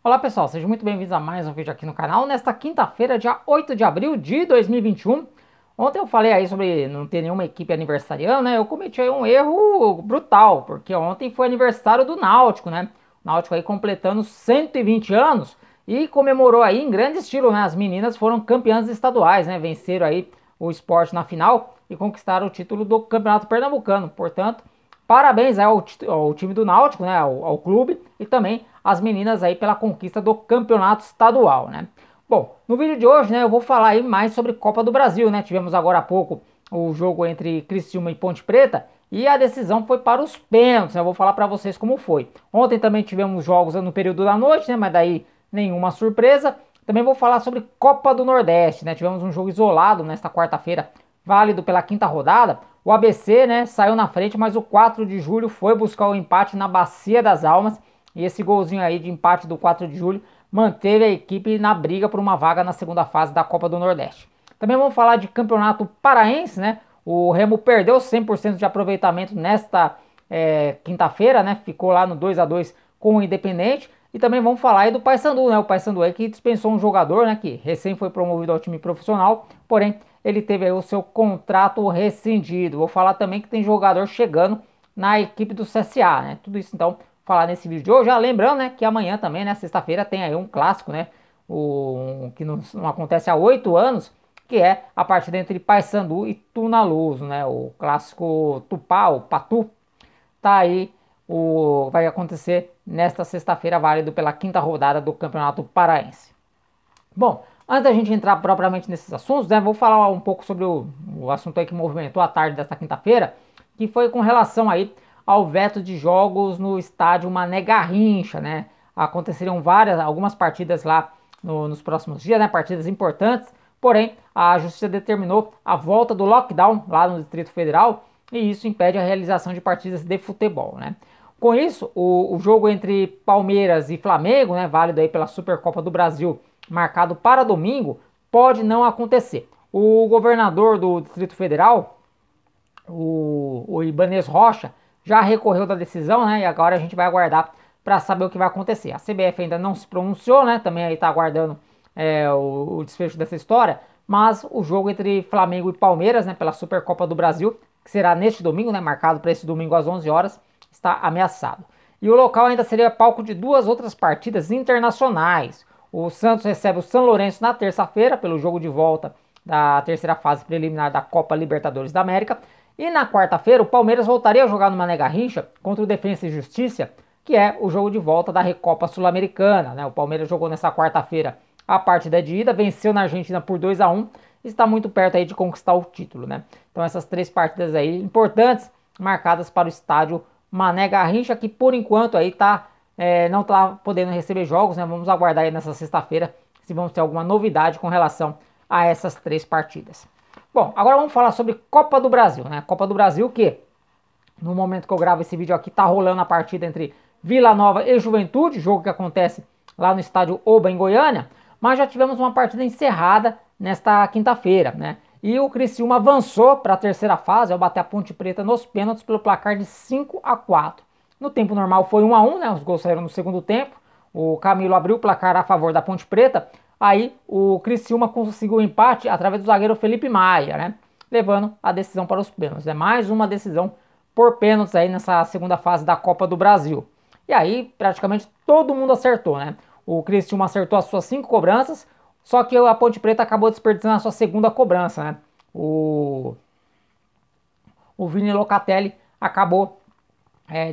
Olá pessoal, sejam muito bem-vindos a mais um vídeo aqui no canal. Nesta quinta-feira, dia 8 de abril de 2021. Ontem eu falei aí sobre não ter nenhuma equipe aniversariando, né? Eu cometi aí um erro brutal, porque ontem foi aniversário do Náutico, né? O Náutico aí completando 120 anos e comemorou aí em grande estilo, né? As meninas foram campeãs estaduais, né? Venceram aí o Sport na final e conquistaram o título do Campeonato Pernambucano. Portanto, parabéns aí ao time do Náutico, né? Ao clube e também as meninas aí pela conquista do campeonato estadual, né? Bom, no vídeo de hoje, né, eu vou falar aí mais sobre Copa do Brasil, né? Tivemos agora há pouco o jogo entre Criciúma e Ponte Preta e a decisão foi para os pênaltis, né? Eu vou falar para vocês como foi. Ontem também tivemos jogos no período da noite, né? Mas daí nenhuma surpresa. Também vou falar sobre Copa do Nordeste, né? Tivemos um jogo isolado nesta quarta-feira, válido pela quinta rodada. O ABC, né, saiu na frente, mas o 4 de julho foi buscar o empate na Bacia das Almas. E esse golzinho aí de empate do 4 de julho manteve a equipe na briga por uma vaga na segunda fase da Copa do Nordeste. Também vamos falar de campeonato paraense, né? O Remo perdeu 100% de aproveitamento nesta quinta-feira, né? Ficou lá no 2-2 com o Independente. E também vamos falar aí do Paysandu, né? O Paysandu aí que dispensou um jogador, né? Que recém foi promovido ao time profissional, porém ele teve aí o seu contrato rescindido. Vou falar também que tem jogador chegando na equipe do CSA, né? Tudo isso então falar nesse vídeo de hoje. Já lembrando, né, que amanhã também, né, sexta-feira, tem aí um clássico, né, que não acontece há 8 anos, que é a partida entre Paysandu e Tunaluso, né, o clássico Tupá, o Patu, tá aí, vai acontecer nesta sexta-feira, válido pela quinta rodada do Campeonato Paraense. Bom, antes da gente entrar propriamente nesses assuntos, né, vou falar um pouco sobre o assunto aí que movimentou a tarde desta quinta-feira, que foi com relação aí ao veto de jogos no estádio Mané Garrincha, né? Aconteceriam algumas partidas lá nos próximos dias, né? Partidas importantes, porém a justiça determinou a volta do lockdown lá no Distrito Federal e isso impede a realização de partidas de futebol, né? Com isso, o jogo entre Palmeiras e Flamengo, né, válido aí pela Supercopa do Brasil, marcado para domingo, pode não acontecer. O governador do Distrito Federal, o Ibanez Rocha, já recorreu da decisão, né? E agora a gente vai aguardar para saber o que vai acontecer. A CBF ainda não se pronunciou, né? Também aí está aguardando o desfecho dessa história. Mas o jogo entre Flamengo e Palmeiras, né? Pela Supercopa do Brasil, que será neste domingo, né? Marcado para esse domingo às 11 horas, está ameaçado. E o local ainda seria palco de duas outras partidas internacionais. O Santos recebe o São Lourenço na terça-feira pelo jogo de volta da terceira fase preliminar da Copa Libertadores da América. E na quarta-feira o Palmeiras voltaria a jogar no Mané Garrincha contra o Defensa e Justiça, que é o jogo de volta da Recopa Sul-Americana, né? O Palmeiras jogou nessa quarta-feira a partida de ida, venceu na Argentina por 2-1 e está muito perto aí de conquistar o título, né? Então essas três partidas aí importantes, marcadas para o estádio Mané Garrincha, que por enquanto aí não está podendo receber jogos, né? Vamos aguardar aí nessa sexta-feira se vamos ter alguma novidade com relação a essas três partidas. Bom, agora vamos falar sobre Copa do Brasil, né? Copa do Brasil que, no momento que eu gravo esse vídeo aqui, tá rolando a partida entre Vila Nova e Juventude, jogo que acontece lá no estádio Oba, em Goiânia, mas já tivemos uma partida encerrada nesta quinta-feira, né? E o Criciúma avançou para a terceira fase ao bater a Ponte Preta nos pênaltis pelo placar de 5-4. No tempo normal foi 1-1, né? Os gols saíram no segundo tempo. O Camilo abriu o placar a favor da Ponte Preta. Aí o Criciúma conseguiu o empate através do zagueiro Felipe Maia, né? Levando a decisão para os pênaltis. É mais uma decisão por pênaltis aí nessa segunda fase da Copa do Brasil. E aí praticamente todo mundo acertou, né? O Criciúma acertou as suas 5 cobranças, só que a Ponte Preta acabou desperdiçando a sua segunda cobrança, né? O Vini Locatelli acabou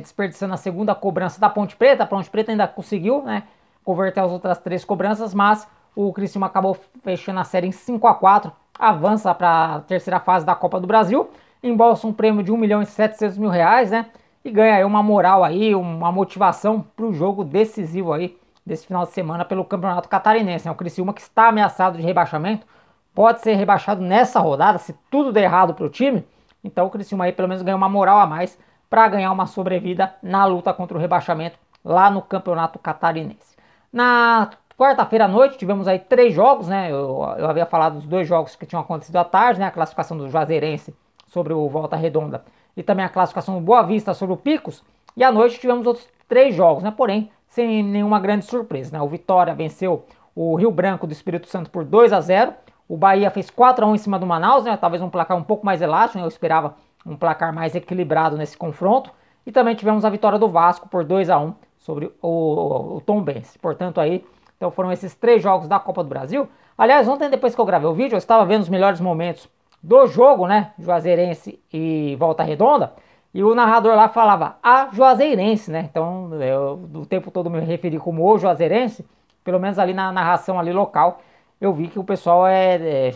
desperdiçando a segunda cobrança da Ponte Preta. A Ponte Preta ainda conseguiu, né, converter as outras 3 cobranças, mas o Criciúma acabou fechando a série em 5-4, avança para a terceira fase da Copa do Brasil, embolsa um prêmio de R$ 1.700.000, né? E ganha aí uma moral aí, uma motivação para o jogo decisivo aí desse final de semana pelo Campeonato Catarinense, né? O Criciúma, que está ameaçado de rebaixamento, pode ser rebaixado nessa rodada se tudo der errado para o time. Então o Criciúma aí pelo menos ganha uma moral a mais para ganhar uma sobrevida na luta contra o rebaixamento lá no Campeonato Catarinense. Na quarta-feira à noite tivemos aí 3 jogos, né? Eu havia falado dos 2 jogos que tinham acontecido à tarde, né? A classificação do Juazeirense sobre o Volta Redonda e também a classificação do Boa Vista sobre o Picos. E à noite tivemos outros 3 jogos, né? Porém, sem nenhuma grande surpresa, né? O Vitória venceu o Rio Branco do Espírito Santo por 2-0. O Bahia fez 4-1 em cima do Manaus, né? Talvez um placar um pouco mais elástico, né? Eu esperava um placar mais equilibrado nesse confronto. E também tivemos a vitória do Vasco por 2-1 sobre o Tombense. Portanto, aí, então foram esses 3 jogos da Copa do Brasil. Aliás, ontem, depois que eu gravei o vídeo, eu estava vendo os melhores momentos do jogo, né? Juazeirense e Volta Redonda. E o narrador lá falava a Juazeirense, né? Então, eu o tempo todo me referi como o Juazeirense. Pelo menos ali na narração ali local, eu vi que o pessoal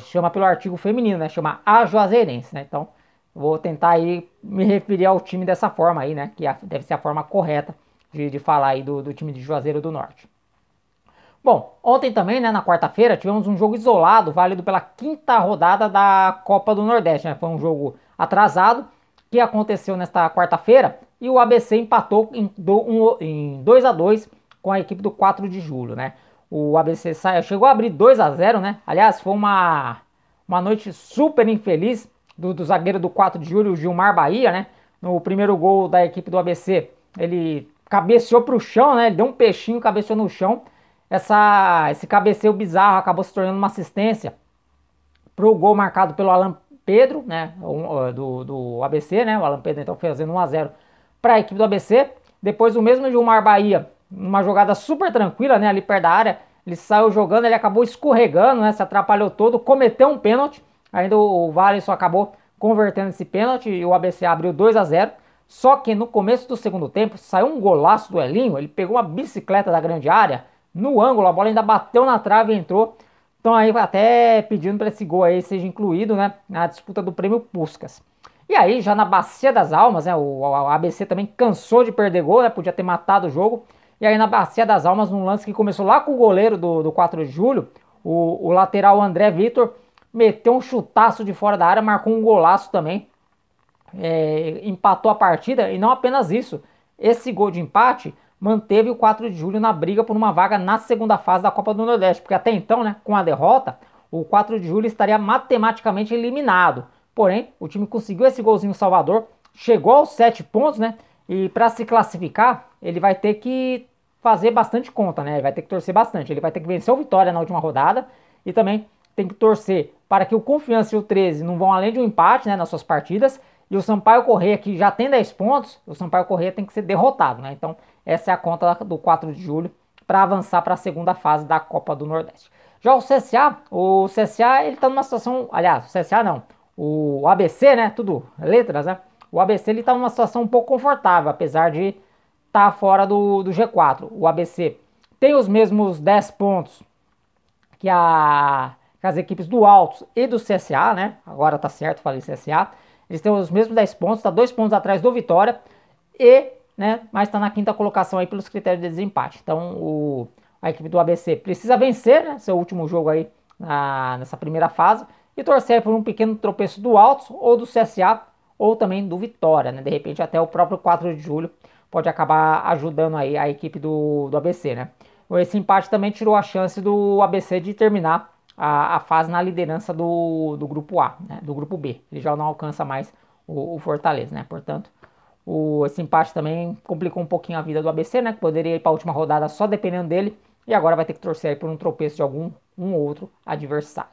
chama pelo artigo feminino, né? Chama a Juazeirense, né? Então, vou tentar aí me referir ao time dessa forma aí, né? Que deve ser a forma correta de falar aí do time de Juazeiro do Norte. Bom, ontem também, né, na quarta-feira, tivemos um jogo isolado, válido pela 5ª rodada da Copa do Nordeste, né? Foi um jogo atrasado, que aconteceu nesta quarta-feira, e o ABC empatou em 2-2 com a equipe do 4 de julho, né? O ABC chegou a abrir 2-0, né? Aliás, foi uma noite super infeliz do zagueiro do 4 de julho, o Gilmar Bahia, né? No primeiro gol da equipe do ABC, ele cabeceou para o chão, né? Ele deu um peixinho, cabeceou no chão. Esse cabeceio bizarro acabou se tornando uma assistência para o gol marcado pelo Alan Pedro, né, do ABC, né, o Alan Pedro então fazendo 1-0 para a equipe do ABC. Depois o mesmo Gilmar Bahia, numa jogada super tranquila, né, ali perto da área, ele saiu jogando, ele acabou escorregando, né, se atrapalhou todo, cometeu um pênalti, ainda o Valisson acabou convertendo esse pênalti e o ABC abriu 2-0. Só que no começo do segundo tempo saiu um golaço do Elinho, ele pegou uma bicicleta da grande área, no ângulo, a bola ainda bateu na trave e entrou. Então aí até pedindo para esse gol aí seja incluído, né, na disputa do prêmio Puskás. E aí já na Bacia das Almas, né, o ABC também cansou de perder gol, né, podia ter matado o jogo. E aí na Bacia das Almas, num lance que começou lá com o goleiro do 4 de julho, o lateral André Vitor meteu um chutaço de fora da área, marcou um golaço também, empatou a partida. E não apenas isso, esse gol de empate manteve o 4 de julho na briga por uma vaga na segunda fase da Copa do Nordeste, porque até então, né, com a derrota, o 4 de julho estaria matematicamente eliminado. Porém, o time conseguiu esse golzinho Salvador, chegou aos 7 pontos, né, e para se classificar, ele vai ter que fazer bastante conta, né, ele vai ter que torcer bastante, ele vai ter que vencer o Vitória na última rodada e também tem que torcer para que o Confiança e o 13 não vão além de um empate, né, nas suas partidas. E o Sampaio Corrêa, que já tem 10 pontos, o Sampaio Corrêa tem que ser derrotado, né? Então, essa é a conta do 4 de julho para avançar para a segunda fase da Copa do Nordeste. Já o CSA ele tá numa situação, aliás, o CSA não, o ABC, né? Tudo letras, né? O ABC ele tá numa situação um pouco confortável, apesar de estar fora do G4. O ABC tem os mesmos 10 pontos que as equipes do Altos e do CSA, né? Agora tá certo, falei CSA. Eles têm os mesmos 10 pontos, tá 2 pontos atrás do Vitória, né, mas está na 5ª colocação aí pelos critérios de desempate. Então a equipe do ABC precisa vencer, né, seu último jogo aí nessa primeira fase e torcer por um pequeno tropeço do Altos ou do CSA ou também do Vitória, né? De repente até o próprio 4 de julho pode acabar ajudando aí a equipe do ABC, né? Esse empate também tirou a chance do ABC de terminar a fase na liderança do grupo A, né, do grupo B. Ele já não alcança mais o Fortaleza, né? Portanto, esse empate também complicou um pouquinho a vida do ABC, né? Que poderia ir para a última rodada só dependendo dele. E agora vai ter que torcer aí por um tropeço de um outro adversário.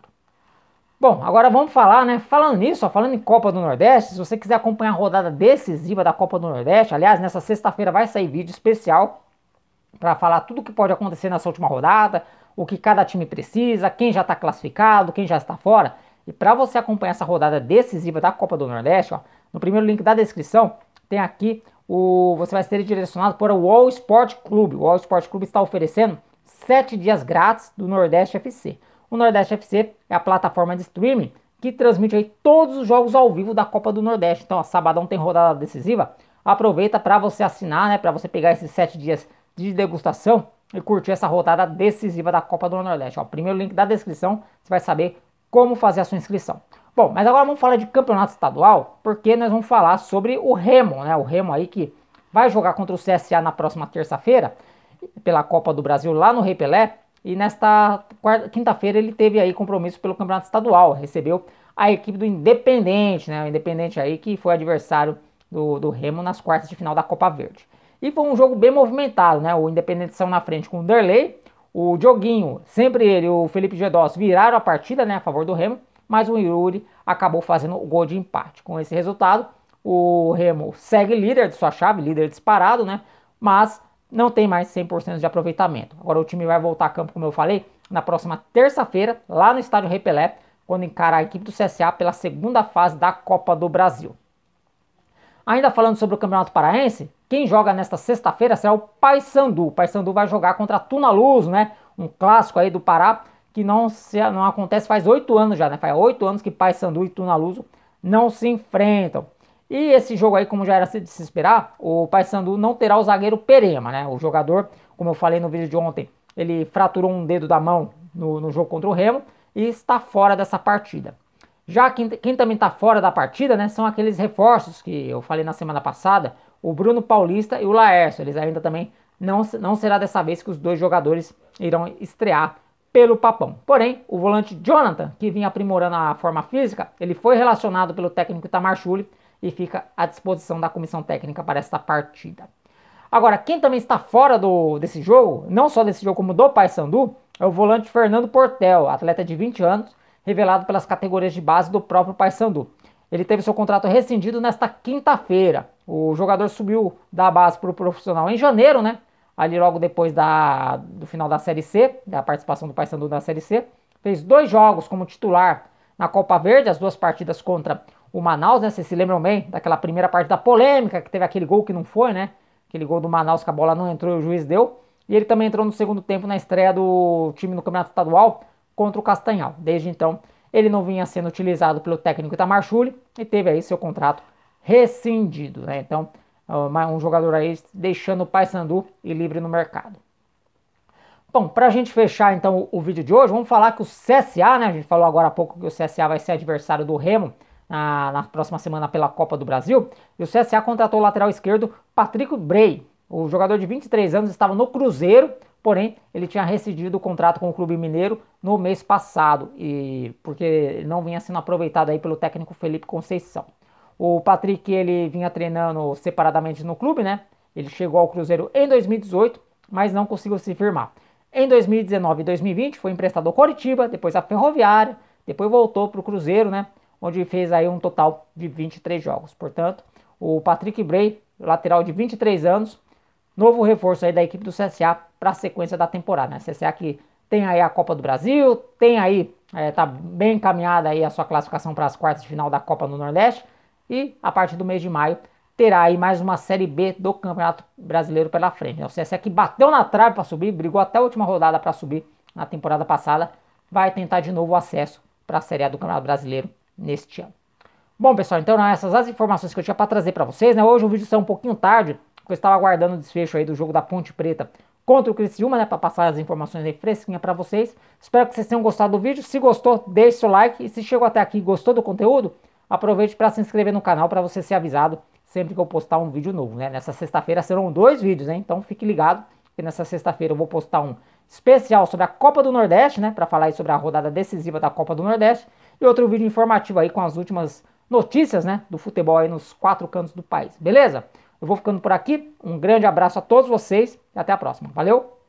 Bom, agora vamos falar, né? Falando nisso, falando em Copa do Nordeste, se você quiser acompanhar a rodada decisiva da Copa do Nordeste, aliás, nessa sexta-feira vai sair vídeo especial para falar tudo o que pode acontecer nessa última rodada, o que cada time precisa, quem já está classificado, quem já está fora. E para você acompanhar essa rodada decisiva da Copa do Nordeste, ó, no primeiro link da descrição tem aqui você vai ser direcionado para o All Sport Clube. O All Sport Clube está oferecendo 7 dias grátis do Nordeste FC. O Nordeste FC é a plataforma de streaming que transmite aí todos os jogos ao vivo da Copa do Nordeste. Então, ó, sabadão tem rodada decisiva. Aproveita para você assinar, né, para você pegar esses 7 dias de degustação e curtir essa rodada decisiva da Copa do Nordeste. Ó, primeiro link da descrição, você vai saber como fazer a sua inscrição. Bom, mas agora vamos falar de campeonato estadual, porque nós vamos falar sobre o Remo, né? O Remo aí que vai jogar contra o CSA na próxima terça-feira, pela Copa do Brasil lá no Rei Pelé, e nesta quinta-feira ele teve aí compromisso pelo campeonato estadual, recebeu a equipe do Independente, né? O Independente aí que foi adversário do Remo nas quartas de final da Copa Verde. E foi um jogo bem movimentado, né? O Independente saiu na frente com o Derlei, o Dioguinho, sempre ele e o Felipe Gedós viraram a partida, né, a favor do Remo, mas o Yuri acabou fazendo o gol de empate. Com esse resultado, o Remo segue líder de sua chave, líder disparado, né? Mas não tem mais 100% de aproveitamento. Agora o time vai voltar a campo, como eu falei, na próxima terça-feira, lá no estádio Rei Pelé, quando encarar a equipe do CSA pela segunda fase da Copa do Brasil. Ainda falando sobre o Campeonato Paraense, quem joga nesta sexta-feira será o Paysandu. O Paysandu vai jogar contra a Tunaluso, né? Um clássico aí do Pará que não acontece faz 8 anos já, né? Faz 8 anos que Paysandu e Tunaluso não se enfrentam. E esse jogo aí, como já era de se esperar, o Paysandu não terá o zagueiro Perema, né? O jogador, como eu falei no vídeo de ontem, ele fraturou um dedo da mão no jogo contra o Remo e está fora dessa partida. Já quem também está fora da partida, né, são aqueles reforços que eu falei na semana passada, o Bruno Paulista e o Laércio. Eles ainda também não será dessa vez que os dois jogadores irão estrear pelo Papão. Porém, o volante Jonathan, que vinha aprimorando a forma física, ele foi relacionado pelo técnico Itamar Schulli e fica à disposição da comissão técnica para esta partida. Agora, quem também está fora desse jogo, não só desse jogo como do Paysandu, é o volante Fernando Portel, atleta de 20 anos, revelado pelas categorias de base do próprio Paysandu. Ele teve seu contrato rescindido nesta quinta-feira. O jogador subiu da base para o profissional em janeiro, né? Ali logo depois do final da Série C, da participação do Paysandu na Série C. Fez 2 jogos como titular na Copa Verde, as 2 partidas contra o Manaus, né? Vocês se lembram bem daquela primeira parte da polêmica, que teve aquele gol que não foi, né? Aquele gol do Manaus que a bola não entrou e o juiz deu. E ele também entrou no segundo tempo na estreia do time no Campeonato Estadual contra o Castanhal. Desde então, ele não vinha sendo utilizado pelo técnico Itamar Schulli e teve aí seu contrato rescindido, né? Então, um jogador aí deixando o Paysandu e livre no mercado. Bom, para a gente fechar então o vídeo de hoje, vamos falar que o CSA, né? A gente falou agora há pouco que o CSA vai ser adversário do Remo na próxima semana pela Copa do Brasil. E o CSA contratou o lateral esquerdo Patrick Bray. O jogador de 23 anos estava no Cruzeiro, porém ele tinha rescindido o contrato com o Clube Mineiro no mês passado, porque ele não vinha sendo aproveitado aí pelo técnico Felipe Conceição. O Patrick, ele vinha treinando separadamente no clube, né? Ele chegou ao Cruzeiro em 2018, mas não conseguiu se firmar. Em 2019 e 2020 foi emprestado ao Coritiba, depois à Ferroviária, depois voltou para o Cruzeiro, né? Onde fez aí um total de 23 jogos. Portanto, o Patrick Bray, lateral de 23 anos, novo reforço aí da equipe do CSA para a sequência da temporada, né? CSA que tem aí a Copa do Brasil, tem aí, tá bem encaminhada aí a sua classificação para as quartas de final da Copa do Nordeste e a partir do mês de maio terá aí mais uma Série B do Campeonato Brasileiro pela frente, né? O CSA que bateu na trave para subir, brigou até a última rodada para subir na temporada passada, vai tentar de novo o acesso para a Série A do Campeonato Brasileiro neste ano. Bom, pessoal, então essas as informações que eu tinha para trazer para vocês, né? Hoje o vídeo saiu um pouquinho tarde, porque eu estava aguardando o desfecho aí do jogo da Ponte Preta contra o Criciúma, né, para passar as informações aí fresquinha para vocês. Espero que vocês tenham gostado do vídeo. Se gostou, deixe seu like, e se chegou até aqui e gostou do conteúdo, aproveite para se inscrever no canal para você ser avisado sempre que eu postar um vídeo novo, né? Nessa sexta-feira serão 2 vídeos, né? Então fique ligado que nessa sexta-feira eu vou postar um especial sobre a Copa do Nordeste, né, para falar aí sobre a rodada decisiva da Copa do Nordeste, e outro vídeo informativo aí com as últimas notícias, né, do futebol aí nos 4 cantos do país. Beleza? Eu vou ficando por aqui. Um grande abraço a todos vocês e até a próxima. Valeu!